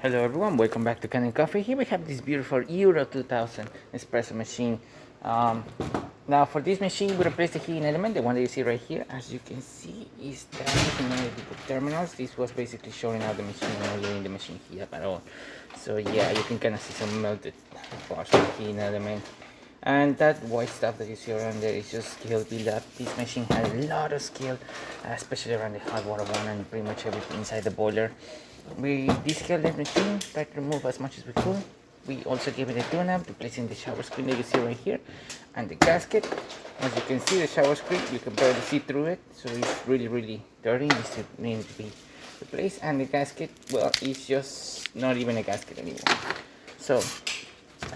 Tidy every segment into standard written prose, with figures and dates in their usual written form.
Hello everyone, welcome back to Kanen Coffee. Here we have this beautiful Euro 2000 espresso machine. Now for this machine we replaced the heating element, the one that you see right here. As you can see, is damaged in one of the terminals. This was basically showing out the machine, not letting the machine heat up at all. So yeah, you can kind of see some melted parts of the heating element. And that white stuff that you see around there is just scale build up. This machine had a lot of scale, especially around the hot water one and pretty much everything inside the boiler. We descaled the machine, tried to remove as much as we could. We also gave it a tune-up, replacing the shower screen that you see right here, and the gasket. As you can see, the shower screen, you can barely see through it, so it's really dirty. It needs to be replaced. And the gasket, well, it's just not even a gasket anymore. So,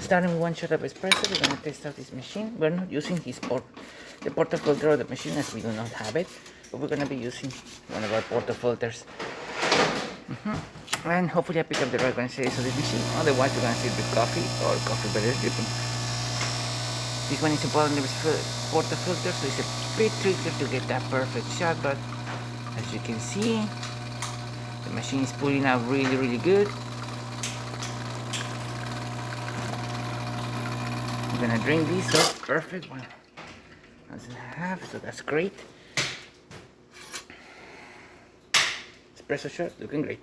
starting with one shot of espresso, we're gonna test out this machine. We're not using the portafilter of the machine, as we do not have it, but we're gonna be using one of our portafilters. And hopefully I pick up the right condensation of this machine. Otherwise we're gonna sit with coffee or coffee better dripping. This one is important in the portafilter, so it's a bit tricky to get that perfect shot, but as you can see, the machine is pulling out really good. I'm gonna drink this, so perfect one. Doesn't have, so that's great. Espresso shot, looking great.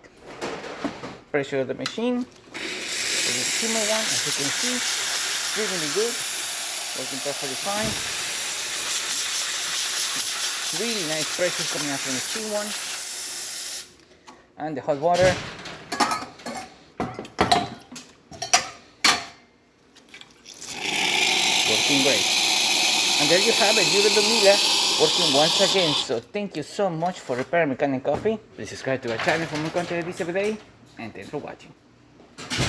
Pressure of the machine. There's a simmer one, as you can see, really good, working perfectly fine. Really nice pressure coming out from the steam one, and the hot water. Working great. And there you have it, Euro 2000 working once again. So thank you so much for repairing Kanen Coffee. Please subscribe to our channel for more content like this every day. And thanks for watching.